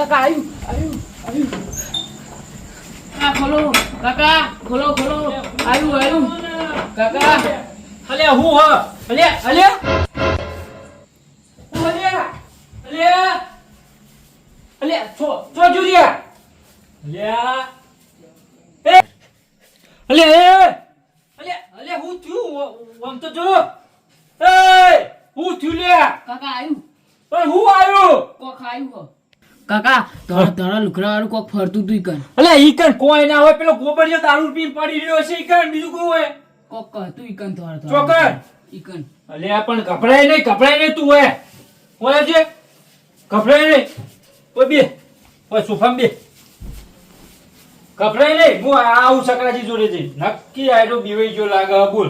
કાકા આવ્યું આ ખોલો કાકા ખોલો આવ્યું કાકા અલ્યા હું હ અલ્યા છો જુરિયા અલ્યા હું થયું આમ તો જો હું થયું લ્યા કાકા આવ્યું પણ હું આવ્યું કોક આવ્યું કાકા તારા લુકડા વાળું કોક ફરતું તું ઈકન અલ્યા ઈકન કોઈ ના હોય પેલો ગોબરિયો દારૂ પીને પડી રહ્યો છે ઈકન બીજું કોઈ હોય કોક કહતું ઈકન તારા ચોકર ઈકન અલ્યા પણ કપડાય નહીં તું હોય છે કપડાય નહીં ઓય બે ઓય સોફામાં બે કપડાય નહીં હું આવું સકરાજી જોડે જઈ નક્કી આયડો બીવાઈ ગયો લાગે બોલ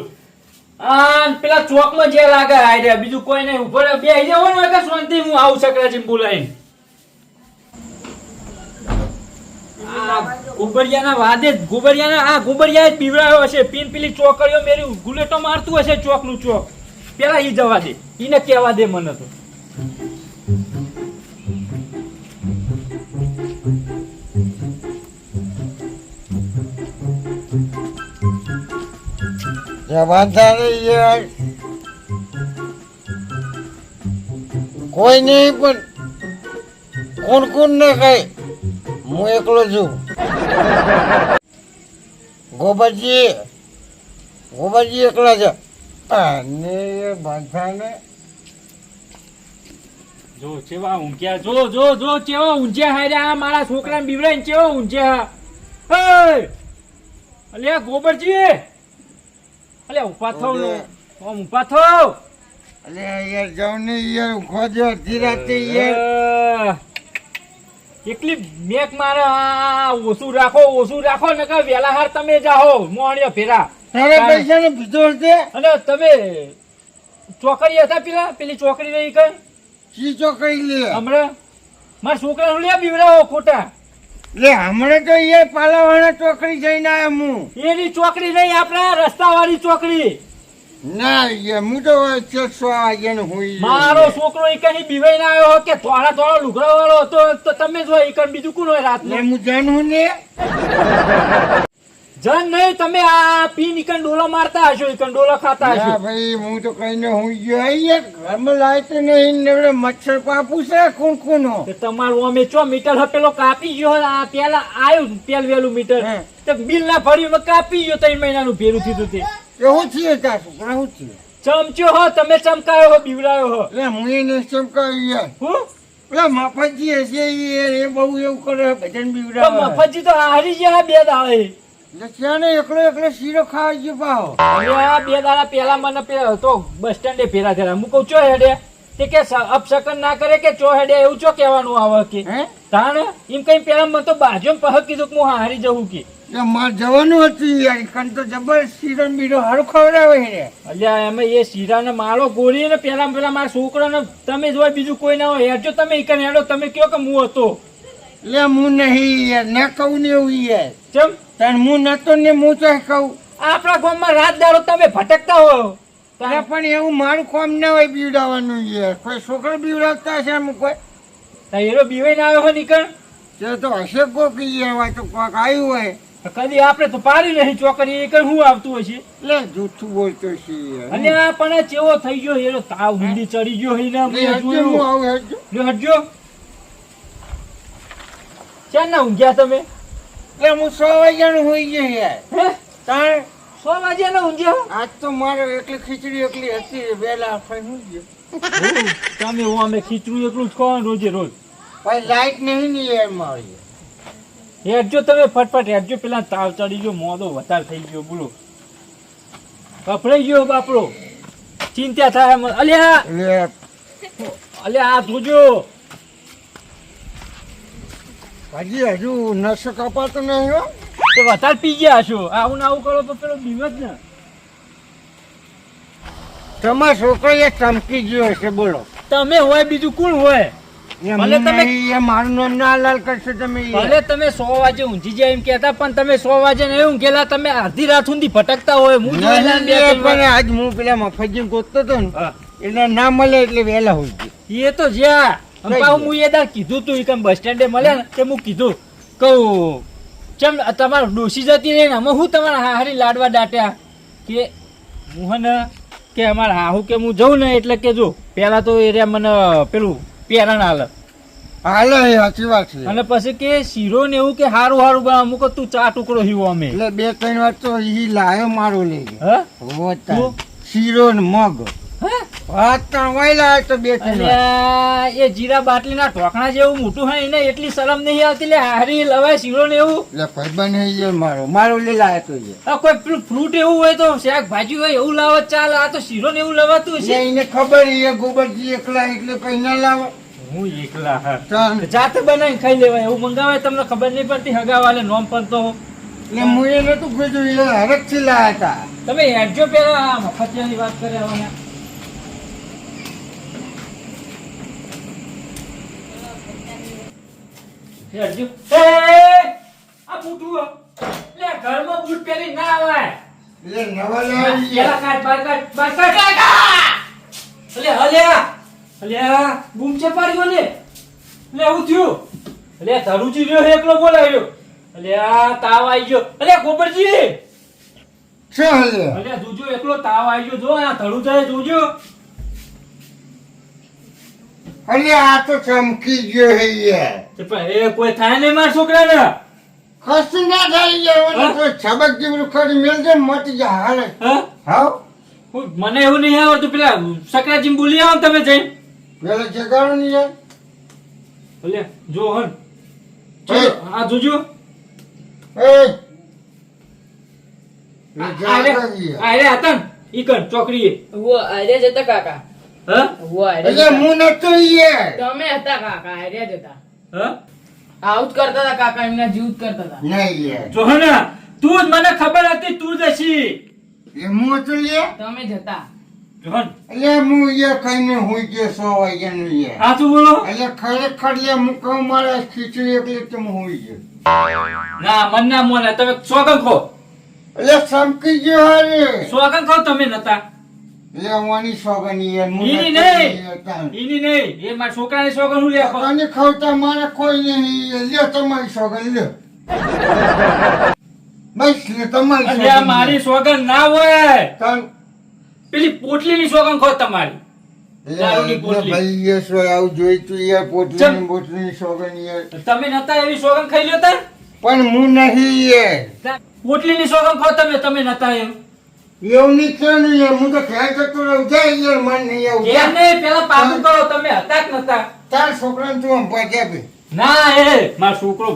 આ પેલા ચોકમાં જે લાગે આયડે બીજું કોઈ નહીં ઉપર બે આઈ જાવ ને કે શાંતિ હું આવું સકરાજી બોલાઈને ગોબરિયાએ બીવડાયો હશે પીન પેલી ચોકડીઓ મેરી ગુલેટો મારતું હશે ચોકનું ચોક પેલા ઈ જવા દે ઈને કહેવા દે મને તો કોઈ નહીં પણ કોણ ને કઈ હું એકલો છું ગોબરજી એકલા છે અને એ બાંધાને જો ચેવા ઊંઘ્યા જો ચેવા ઊંઘ્યા હાર્યા મારા છોકરાને બીવડાઈને ચેવા ઊંઘ્યા અલ્યા ગોબરજી અલ્યા ઉભા થો ઊભા થો અલે યાર જાવ ને યાર ખોજો ધીરાતે યાર એકલી મેક મારે ઓછું રાખો ને કે વેલા હાર તમે જાઓ મોણિયો ફેરા તારે પૈસા ને બીજો છે અને તમે ચોકડી હતા પેલી ચોકડી રહી કઈ સી ચોકડી લે હમણાં મારા છોકરાને લે બીવડાવો ખોટા લે હમણાં તો યાર પાલાવાળા ચોકડી જઈને આવ્યો હું એની ચોકડી નહીં આપણા રસ્તા વાળી ચોકડી ના યાર હું તો 6 વાગ્યાનો હું મારો છોકરો એકની બીવાઈ ના આવ્યો કે થોડા લુગડા વાળો હતો તો તમે જો એકન બીજું કોણ હોય રાત ને હું જાણું ને જન નહીં તમે આ પી નીકન ડોલો મારતા હશો એકન ડોલો ખાતા હશો ભાઈ હું તો કઈને હું ગયો યાર ઘરમાં લાઈટ નહીં ને મચ્છર પાપું છે કોણ તમારું અમે ચો મીટર પેલો કાપી ગયો આ પેલા આવ્યું વેલું મીટર તો બિલ ના ભર્યું કાપી ગયો 3 મહિનાનું ભેરું થયું તે એવું થયું તાર છોકરા શું થયું ચમચ્યો હો તમે ચમકાયો હો બીવડાયો હો એટલે હું એને ચમકાવ્યું યાર હું પેલા મફતજી હશે એ બહુ એવું કરે ભજન બીવડાવે મફતજી તો હારી ગયા 2 દાડે ત્યાં ને એકલો શીરો ખાવા ગયો પાહો અરે 2 દાડા પેલા મને તો બસ સ્ટેન્ડે ફેરા થયા હું કહું ચો હેડે તે કે અપશકન ના કરે કે ચો હેડે એવું ચો કહેવાનું આવે કે તાણે એમ કઈ પેલા મને તો બાજુમાં પહક કીધું કે હું હારી જવું કે મારે જવાનું હતું યાર કન તો જબર શીરો બીરો હારું ખવડાવે ને અલ્યા એમાં એ શીરાને માળો ગોળી ને પેલા મારા છોકરાને તમે જોવા બીજું કોઈ ના હોય હેડજો તમે ઈકન હેડો તમે કયો કે હું હતો લે હું નહીં યાર ના કહું ને એવું યાર ચમ તાર હું નતો ને હું તો કહું આપણા ગામમાં રાત દાડો તમે ભટકતા હો પણ એવું મારું કામ ના હોય બીવડાવવાનું યાર કોઈ છોકરો બીવડાવતા હશે અમુક કોઈ એનો બીવાઈ ના આવ્યો હોય નીકળ તો હશે કોક યાર હોય તો કોક આવ્યું હોય કદી આપણે તો પાડી નહીં ચોકડી એ શું આવતું હશે લે જૂઠું બોલતો છે અને આ પણ ચેવો થઈ ગયો એનો તાવ ઊંડી ચડી ગયો હઈ ના હટજો ક્યાં ના ઊંઘ્યા તમે એટલે હું 6 વાગ્યાનું હોઈ ગયો યાર તાર 6 વાગ્યાનો ઊંઘ્યો આજ તો મારે એકલી ખીચડી એકલી હતી વેલા ખાઈ ગયો તમે અમે ખીચડું એકલું જ ખાવાનું રોજે રોજ ભાઈ લાઈટ નહીં ને યાર મારી હેડજો તમે ફટફટ હેડજો પેલા તાવ ચડી ગયો મોદો વધારે થઈ ગયો બોલો કપડાઈ ગયો બાપડો ચિંતા થાય અલ્યા આ જોજો હજી હજુ નસો કપાતો નહીં હો તો વધારે પી ગયા છો આવું આવું કરો તો પેલો બીવત ને તમારો છોકરો એ ચમકી ગયો હશે બોલો તમે હોય બીજું કોણ હોય ભલે તમે મારું નામ ના લાલ કરશો તમે ભલે તમે 100 વાગે ઊંઘી જાય એમ કહેતા પણ તમે 100 વાગે નહીં ઊંઘેલા તમે અડધી રાત સુધી ભટકતા હોય હું પણ આજ હું પેલા મફતજી ગોતતો હતો ને એટલે ના મળે એટલે વહેલા હોય એ તો જ્યાં અંપાવ હું એ દાડ કીધું તું ઈ બસ સ્ટેન્ડે મળ્યા ને તે હું કીધું કહું ચમ તમારું ડોસી જતી રહી ને અમે હું તમારા હારી લાડવા દાટ્યા કે હું ને કે અમારા હાહુ કે હું જઉં ને એટલે કે જો પેલા તો એ મને પેલું પેરણ હાલે હાલે એ સાચી વાત છે. અને પછી કે શીરો ને એવું કે હારું હારું બના અમુક તું ચા ટુકડો હીવો અમે એટલે 2-3 વાર તો ઈ લાયો મારો લઈ ગયો. હ હોતા શીરો ને મગ વાત તો વાયલા તો 2-3 વાર. અલ્યા એ જીરા બાટલીના ઢોકણા જેવું મોટું હોય એને એટલી શરમ નહીં આવતી લે હારી લવાય શીરો ને એવું એટલે ભાઈબંધ હઈ ગયો મારો લઈ લાયો તો એ. આ કોઈ પેલું ફ્રૂટ એવું હોય તો શાકભાજી હોય એવું લાવો ચાલ આ તો શીરો ને એવું લવાતું છે એને ખબર એ ગોબરજી એકલા એટલે કઈ ના લાવે. હું એકલા હા ચાલ. જાતે બનાવીને ખાઈ લેવાય એવું મંગાવાય તમને ખબર નહીં પડતી હગાવાલે નોમ પર તો એટલે હું એ નતું કીધું એ હરખથી લાયા હતા. તમે હેડજો પેલા આ મફતિયાની વાત કરે હવે હેડજો આ બૂટું લે ઘરમાં બૂટ પહેરી ના આવાય એટલે નવા લાવી પેલા કાઢ બાર કાઢ અલે અલ્યા અલ્યા બૂમ છે પાડ્યો લે લે આવું થયું અલ્યા ધરુજી રહ્યો એકલો બોલાવ્યો અલ્યા તાવ આવી ગયો અલ્યા ગોબરજી ચાલ. અલ્યા જોજો એકલો તાવ આવી ગયો જો આ ધડું થાય જોજો અલે આ તો ચમકી ગયો હે યાર. તે પણ એ કોઈ થાય ને મારા છોકરાને કશું ના થાય યાર. ઓલો કોઈ છબક જેવું ખરી મેલ દે મટી જા હાલે. હા હાવ મને એવું નહીં આવડતું પેલા સકરાજી બોલી આવો ને તમે જઈને પેલા જગાડો ને યાર. અલ્યા જો હન ચલો આ જોજો એ આરે હતા ને ઈકણ ચોકડીએ वो आर्या जता काका હા वो आर्या એટલે जता હું નતો યાર. તમે હતા કાકા આર્યા જતા હા આઉટ કરતા હતા કાકા એમના જીવ કરતા હતા નહીં યાર. જો હન તું જ મને ખબર હતી તું જ હશી એ હું હતો યાર. તમે જતા જો હન એટલે હું યાર કઈને હુઈ ગયો 100 વાગ્યાનું યાર. આ તું બોલો એટલે ખરેખર યાર હું કહું મારા ખીચડી એકલી તો હું હુઈ ગયો. ના મન ના મોને તમે સોગન ખો એટલે ચમકી ગયો હારે. સોગન ખો તમે નતા એટલે વાની સોગની યાર. હું ઈની નતો નહીં યાર તાણ. ઈની નહીં એ મારા છોકરાની સોગન હું લે ખો અને ખવતા મારે કોઈ નહીં. લ્યો તમારી સોગન લ્યો. બસ લ્યો તમારી અલ્યા સોગન મારી સોગન ના હોય તાણ. પેલી પોટલીની સોગન ખો તમારી દારૂની એટલે પોટલી. ભાઈ યસ હોય આવું જોઈતું યાર. ચમ. પોટલીની બોટલીની સોગન યાર. તમે નતા એવી સોગન ખાઈ લ્યો તા પણ હું નહીં યાર. પોટલીની સોગન ખો તમે નતા એમ એવું નહીં થયું યાર. હું તો ખ્યાલ કરતો રહું. જાય યાર મન નહીં આવું. એમ નહીં પેલા પાકું કરો તમે હતા કે નતા તાર છોકરાને તું આમ પાછી આપી. ના એ મારો છોકરો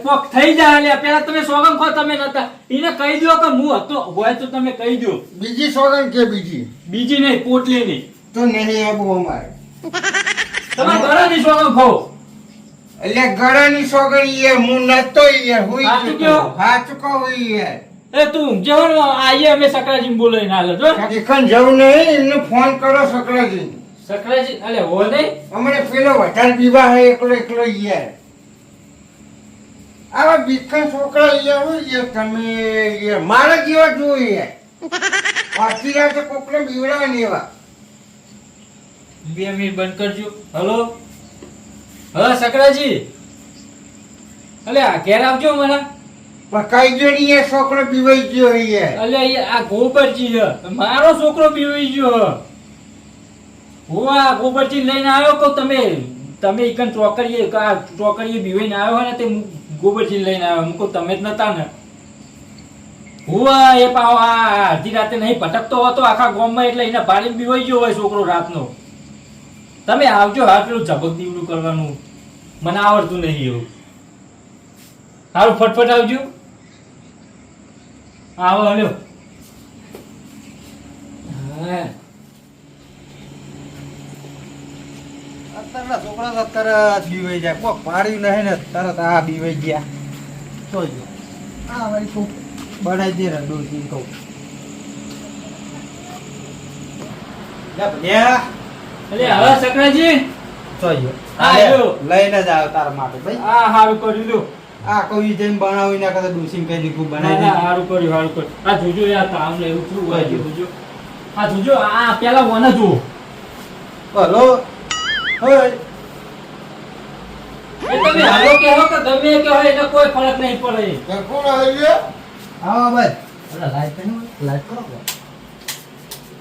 કોક થઈ જાય અલ્યા પેલા તમે સોગન ખો તમે નતા એને કહી દો કે હું હતો હોય તો તમે કહી દો બીજી સોગન કે બીજી બીજી નહીં પોટલીની તો નહીં આવું અમારે. તમે ઘરની સોગન ખો એટલે ગળાની સોગન યાર હું નતો યાર. હુઈ સાચું ગયો. કહો? સાચું કહું યાર. એ તું જેવણ આઈએ અમે સકરાજી બોલાવીને હાલે જો એખન જવું નહીં. એમને ફોન કરો સકરાજી. સકરાજી અલે હો નહીં અમને પેલો વધારે વિવાહ હે એકલો એકલો યાર. આવા ભીખન છોકરા યાર હોય યાર. તમે યાર મારા જેવા જુઓ યાર. આખી રાતે કોકને બીવડાવે ને એવા. 2 મિનિટ બંધ કરજો હલો હા સકરાજી અલ્યા ઘેર આવજો મને પકાઈ ગયો ને યાર. છોકરો બીવાઈ ગયો હે યાર. અલ્યા આ ગોબરજી છે મારો છોકરો બીવાઈ ગયો હું આ ગોબરજી લઈને આવ્યો કહું તમે ઈકન ચોકડીએ બીવાઈને આવ્યો હોય ને તે ગોબરજી લઈને આવ્યો હું કહું તમે જ નતા ને હું એ પાવ આ અડધી રાતે નહીં ભટકતો હતો આખા ગામમાં એટલે એને ભાડીને બીવાઈ ગયો હોય છોકરો રાતનો તમે આવજો હા પેલું ઝબક દીવડું કરવાનું મને આવડતું નહીં એવું સારું ફટફટ આવજો આવો હલ્યો હા અત્યારના છોકરા તો તરત બીવાઈ જાય કોક પાડ્યું નહીં ને તરત આ બીવાઈ ગયા જોજો આ વળી તું બનાવી દે ને ડોસી કહું અલે હવે સકરાજી જોજો હા, જો. લઈને જ આવ્યો તારા માટે ભાઈ આ હારું કર્યું લો આ કોઈ જેમ બનાવી ના કરતા ડોસી કઈ દીકું ના બનાવી ના દીધું હારું કર્યું હારું કર્યું આ જોજો યાર તાવ ને એવું શું હોય છે જોજો આ જોજો આ પેલા વને જુઓ બોલો હોય એ તમે હાલો કહેવો કે ગમે એ કહેવો એને કોઈ ફરક નહીં પડે. તે કોણ આવી ગયો? આવો ભાઈ અલા લાઈટ નહીં લાઈટ કરો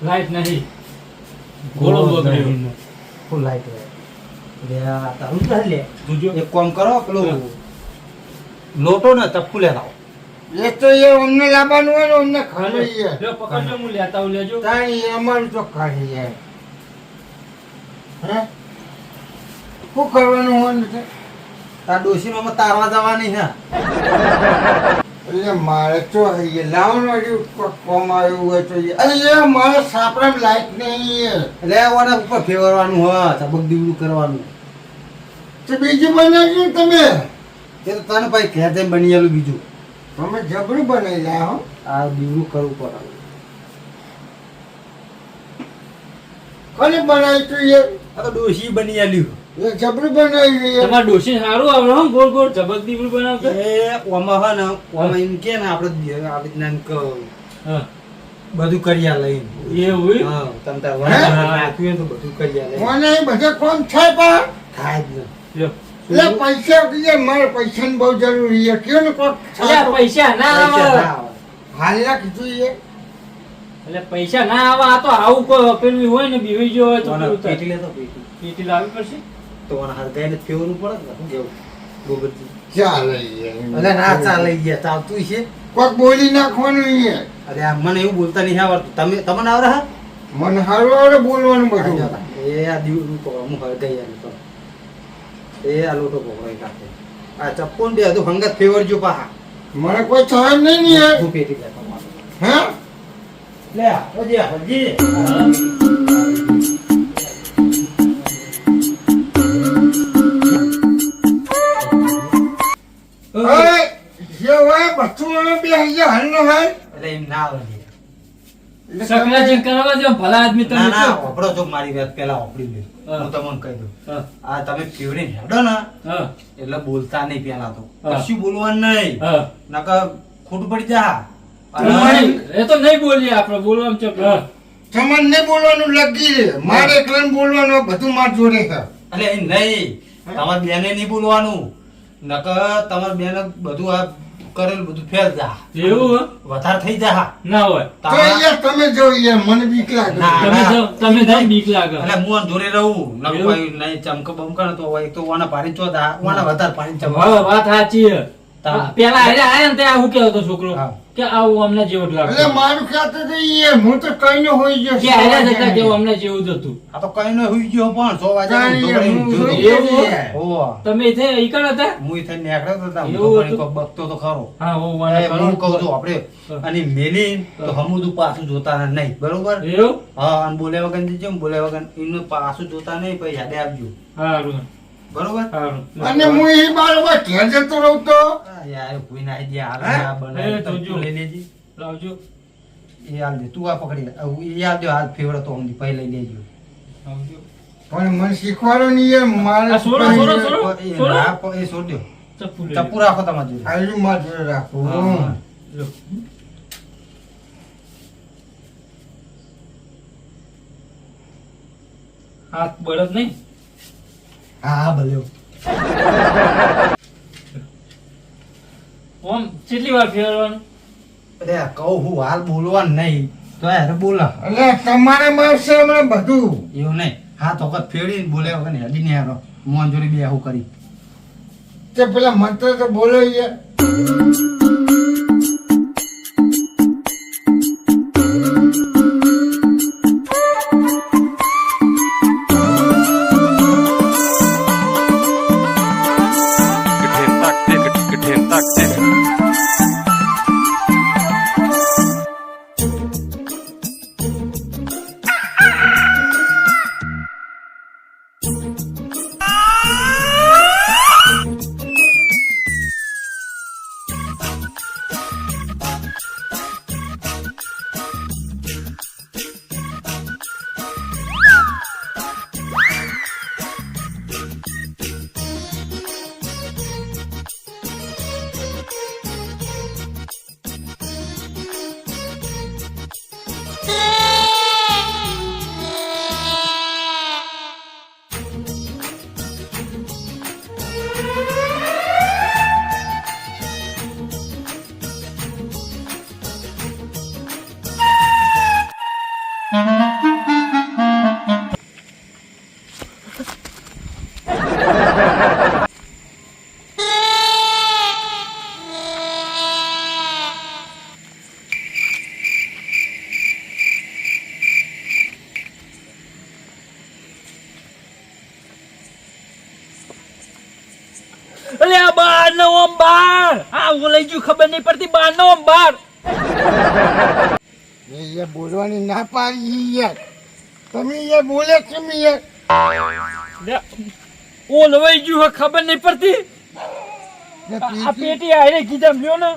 લાઈટ નહીં. ઘોડો બગડ્યો. ફૂલ લાઈટ લે આ તારું જ લે જોજો. એક કામ કરો પેલો લોટો ને ચપ્પુ લેતા આવો. એ તો એ અમને લાવવાનું હોય ને અમને ખાલી છે. લ્યો પકડજો, હું લેતા આવું, લેજો. તાણી એ અમારું તો ખાલી છે. હે? શું કરવાનું હોય ને તે? તાર ડોશીમાં તારવા જવાની છે એટલે મારે તો એ લાવવાનું હજુ કોક કોમ આવ્યું હોય તો અરે એ મારે સાપડામાં લાઈટ નહીં. એટલે ઓના ઉપર ફેરવાનું હા ચબક દીવડું કરવાનું તો બીજું બનાવજો ને તમે. તે તો તને ભાઈ ઘેર જઈને બની ગયેલું બીજું તમે જબરું બનાવી જાય હો. આ દીવડું કરવું પડે કોને બનાવી તું એ? આ તો ડોશી બની ગયેલું એ જબરું બનાવી છે. તમારા ડોશી સારું આવડે હો, ગોળ ગોળ ઝબક દીવડું બનાવતા. એ ઓમાં હે ને ઓમાં એમ કે ને આપણે આવી રીતના એમ કે હા બધું કરી આલે એમ. એવું હા તમ તાર વળતર નાખ્યું હોય તો બધું કરી આલે મને એ બધા કોમ થાય પણ થાય જ ને. લ્યો. એટલે પૈસા કીધે મારે પૈસાની બહુ જરૂરી છે. કયો ને કોક અલ્યા પૈસા ના પૈસા આવે. ના આવે. હાલના કીધું એ. એટલે પૈસા ના આવે. આ તો આવું કોઈ પેલું હોય ને બીવી જો હોય તો ઓના પેલું થાય. પેટી લેતો પેટી પેટી લાવવી પડશે. તો ઓના હરગાઈને ફેરવું પડે ને શું કેવું ગોબરજી ચાલે અલે ના ચાલે ગયા ચાલતું છે કોક બોલી નાખવાનું અહીંયા. અરે આ મને એવું બોલતા નહીં આવડતું તમે તમને આવડે હા મને હારું આવડે બોલવાનું બધું. એ આ દીવડું પકડો હું હરગાઈ આલી તો એ આ લોટો પકડો કાપે આ ચપ્પોન બે તો હંગત ફેવરજો પાહા મને કોઈ થાય નહીં ને યાર. હું પેટી લેતો હે? લે ઓજે હજી ઓય, જે હોય બધું હવે બે હજાર હાલનો હાલ. એટલે એમ ના આવડે એટલે સકલાજી કરવા દો, ભલા આદમી તમે ના ના છો. ઓપડો જો મારી વાત પેલા ઓપડી લે હા. હું તમને કહી દઉં હા, આ તમે ફેવરીને હેડો ને હા, એટલે બોલતા નહીં પેલા તો હા. કશું બોલવાનું નહીં હા. નકર ખોટું પડી જા એ તો નહીં બોલીએ આપણે, બોલવામાં છે. હા. તમને નહીં બોલવાનું લગી રે. મારે એકલાને બોલવાનું બધું માર જોડે છે. એટલે એ નહીં તમારે બેને નહીં બોલવાનું નકર તમારે બેને બધું આ કરેલું બધું ફેર જા એવું હે? વધારે થઈ જા ના હોય. તો યાર તમે જો યાર મને બીક લાગે. ના. તમે જાઓ, તમે જાઓ, બીક લાગે. એટલે હું આમ જોડે રહું નકર એવું? કોઈ નહીં ચમક બમક ને તો એક તો વાના પાણી ચો દા વાના વધારે પાણી ચમક હા, વાત સાચી છે. તામ. પેલા આયા ને ત્યાં હું કહેતો છોકરો હા. કે આવું અમને જેવું જ એટલે લાગતું. મારું ખ્યાલ તો યાર હું તો કઈ ન હોઈ ગયો. કે આયા જતા કેવું અમને જેવું જ હતું. આ તો કઈ ન હુઈ ગયો પણ 100 વાગે તાણી ઊંધો કરીને હું જોતો. હોઈ ગયો એવું? યાર. હોવે. તમે ઇથે ઈકણ હતા? હું થઈ નીકળ્યો તો ત્યાં એવું ઊંધો કરીને હતું? કોક બકતો તો ખરો હા, હું વાને એ હું કહું છું આપણે હા. અને મેલી તો હમુદું પાછું જોતા નહીં બરોબર એવું? હા અને બોલે વગર જજો ને બોલે વગર એનું પાછું જોતા નહીં પછી યાદે આપજો હારું, બરોબર હારું. અને હું એ બાળવા ઘેર જતો રહું તો આ યાર કોઈ ના દે હાલ હે? આ બનાવી એ તો જોજો. તું લઈ લેજે લાવજો. એ હાલ દે તું આ પકડી લે એ હાલ દે હાલ ફેવડો તો અમથી પછી લઈ લેજો લાવજો. પણ મને શીખવાડો નહીં યાર. મારે આ સોરો, સોરો, સોરો. એ સોરો? હા, એ છોડ દો ચપ્પુ લઈ ચપ્પુ રાખો તમારે જોડે આયુ માર જોડે રાખું. હા. લો. હાથ બળદ નહીં. હા ભલે ઓમ કેટલી વાર ફેરવાનું? અરે કહું હું હાલ બોલવાનું નહીં તો યાર બોલા એટલે તમારે મળશે હમણાં બધું. એવું નહીં હાથ વખત ફેરવી બોલે વગર ને હડી ને યાર મોન જોડી બે આવું કરી તે પેલા મંત્ર તો બોલો યાર. આમ બાર આ ઓલાઈ ગયું ખબર નહીં પડતી બાર નો આમ બાર એ બોલવાની ના પાડી યાર તમે યાર બોલે કેમ યાર ઓલવાઈ ગયું હે, ખબર નહીં પડતી આ પેટી આરે કીધા લ્યો ને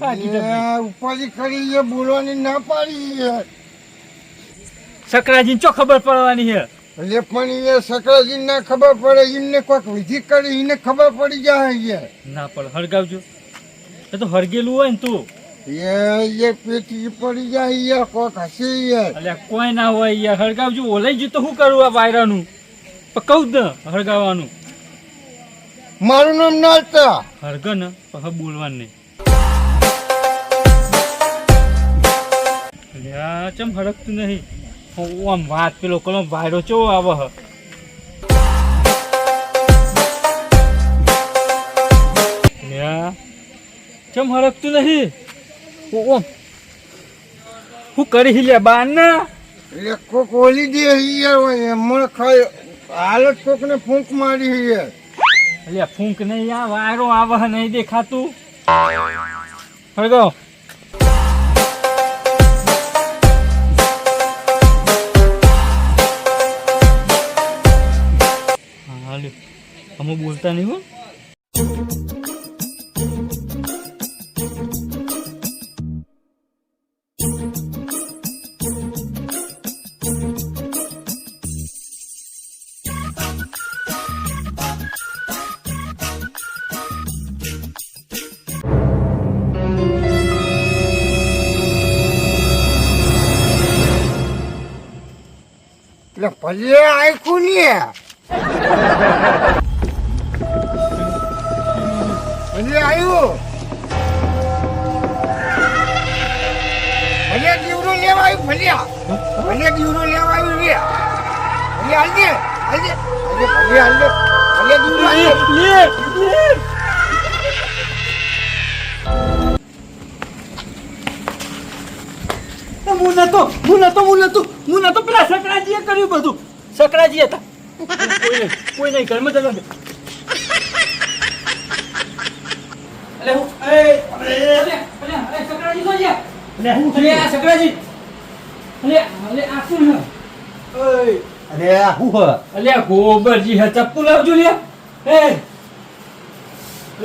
આ કીધા ઉપાધિ કરી યાર બોલવાની ના પાડી યાર સકરાજી ચો ખબર પડવાની હે એટલે પણ યાર સકરાજી ના ખબર પડે એમને કોઈક વિધિ કરી એને ખબર પડી જાય યાર ના પડે હળગાવજો એ તો હળગેલું હોય ને તું એ પેટી પડી જાય યાર કોક હશે યાર અલ્યા કોઈ ના હોય યાર હળગાવજો ઓલાઈ ગયું તો શું કરું આ વાયરાનું પણ કહું જ ને હળગાવવાનું મારું નામ નાલતા હળગ ને પછી બોલવાનું નહીં અલ્યા ચમ હળગતું નહીં આમ વાત પેલો કલો વાયરો ચો આવે હ અલ્યા ચમ હળગતું નહીં ઓમ હું કરી લ્યા બાર ના એટલે કોક ઓલી દે યાર એમાં ખાય હાલત કોકને ફૂંક મારી યાર અલ્યા ફૂંક નહીં આ વાયરો આવે નહીં દેખાતું હળગાવ હાલ્યો અમે બોલતા નહીં હો એટલે ભલે આખું ને ભલે આવ્યું ભલે દીવડો લેવા આવ્યું ભલે દીવડો લેવા આવ્યું રે ભલે હાલજે ભલે હાલજે ભલે દીવડો હું નતો પેલા સકરાજીએ કર્યું બધું સકરાજી હતા કોઈ નહીં ઘરમાં જવા દે સકરાજી સકરાજી આ શું અરે આ હું હ અલ્યા ગોબરજી હે ચપ્પુ લાવજો લે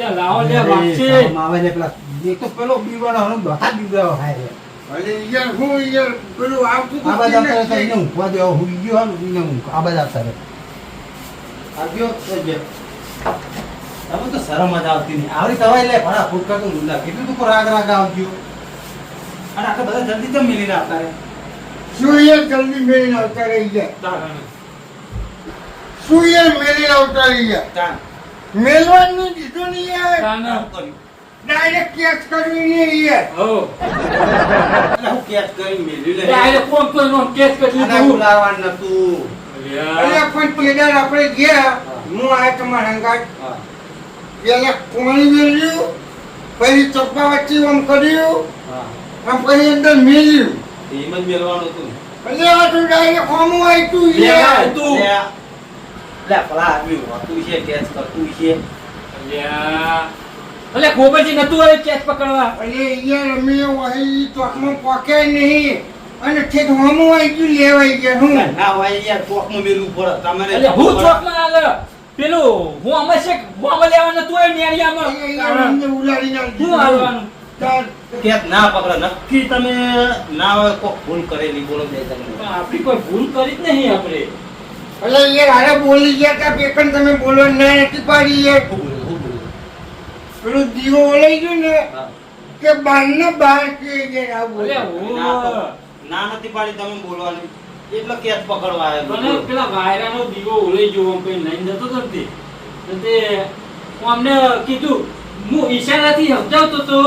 લાવો લે વાગશે આવે છે પેલા એક તો પેલો બીવાનો હનો દોહા બીવાનો હાય રે ભલે યાર હું યાર પેલું આવતું આ બધા કરે તો એને ઊંઘવા દેવા હુઈ ગયો હાલ એને ઊંઘ આ બધા કરે આવ્યો તો જે તમે તો શરમ જ આવતી નહીં આવડી તવાઈ લે ભણા ફૂટકા તો મુંડા કેટલું તું રાગ આવજો અને આખા બધા જલ્દી તો મિલીને આવતા રે શું યાર જલ્દી મેળીને આવતા રહી ગયા શું યાર મેળીને આવતા રહી ગયા મેલવાનું દીધું નહીં યાર ડાયરેક્ટ કેસ કરવી નહીં યાર એટલે હું કેસ કરી મેલ્યું લે ડાયરેક્ટ ફોન કરનો કેસ કરી અને બોલાવવાનું નતું અરે પણ પેલા આપણે ગયા હું આ તમારા હંગાત પેલા પાણી મેળ્યું પછી ચપ્પા વચ્ચે આમ કર્યું આમ પછી અંદર મેલ્યું એમ જ મેલવાનું હતું એટલે આ તો ડાયરેક્ટ હોમું આવ્યું યાર લે પેલા આદમી હોતું છે કેસ કરતું છે અલે ગોબરજી નતું હવે કેસ પકડવા અરે યાર અમે વહી ચોકમાં પોકે નહીં અને ઠેક હોમું આવ્યું લેવાઈ ગયા હું ના હોય યાર ચોકમાં મેલું પડે તમારે અલે હું ચોકમાં આલે પેલું હું અમે છે હું અમે લેવા નતું એ નેરિયામાં અમને ઉલાડી નાખી હું આવવાનું કેસ ના પકડે નક્કી તમે ના હોય કોઈ ભૂલ કરેલી બોલો બે તમે આપણી કોઈ ભૂલ કરી જ નહીં આપણે અલે યાર હારે બોલી ગયા તા પેકન તમે બોલવા ના નથી પાડી યાર પેલું દીવો ઓલાઈ ગયું ને કે બાર ને બાર કે યાર આ બોલે ના નથી પાડી તમે બોલવાની એટલે કેસ પકડવા મને આવ્યો પેલા વાયરાનો દીવો ઓલાઈ ગયો આમ કઈ લઈને જતો હતો ને તે હું અમને કીધું હું ઈશારાથી સમજાવતો તો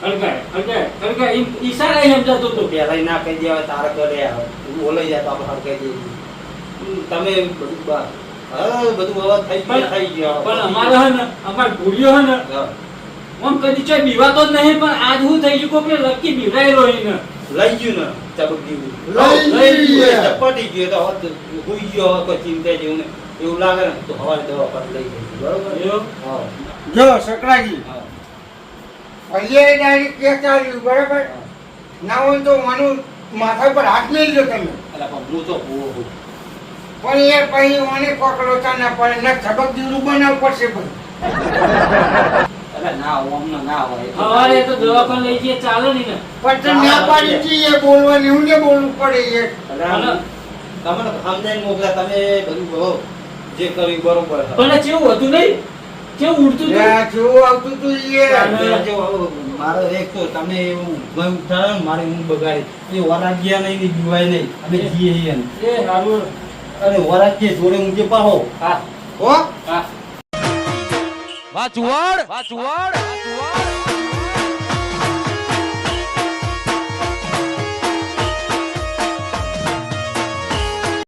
હળગાય ઈશારા સમજાવતો તો પેલા ના કહી દેવાય તારા ઘરે આવે બોલાઈ જાય તો આપણે હળગાઈ દઈએ તમે બધું બધું હવે થઈ ગયો પણ અમારો હે ને અમાર ભૂલ્યો હે ને આમ કદી ચોય બીવાતો જ નહીં પણ આજ હું થઈ ગયું કોકને લકી બીવરાયેલો એને લઈ ગયું ને ચપટી લઈ ગયું ચપટી ગયો તો હોઈ ગયો કોઈ ચિંતા જેવું ને એવું લાગે ને તો હવારે દવા પર લઈ જઈશું બરોબર એવું? હા જો સકરાજી હા અહીંયા ડાયરેક્ટ કેસ ચાલ્યું બરાબર ના હોય તો માનું માથા પર હાથ મેળજો તમે અલા પણ હું તો ભૂવો છું. પણ યાર પછી મને પકડો તા ના પડે ને સબક દીવડું બનાવવું પડશે પણ અલા ના હોય અમને ના હોય સવારે તો દવાખાને લઈ જઈએ ચાલે નહીં ને. પણ તમે ના પાડી છે એ બોલવાની હું ને બોલવું પડે એ અલા, તમે તો સમજાઈને મોકલ્યા તમે બધું કહો જે કર્યું બરોબર છે. પણ કેવું હતું નહીં કેવું ઉડતું હતું ત્યાં જેવું આવતું તું એ મારો એક તો તમે એવું ભય ઉઠાડો ને મારી ઊંઘ બગાડી એ વરાગ્યા નહીં ને દીવાય નહીં અમે જીએ છીએ ને. એ હારું. અરે વરાગ્ય જોડે ઊંઘે પાહો હા હો હા વાચુવાડ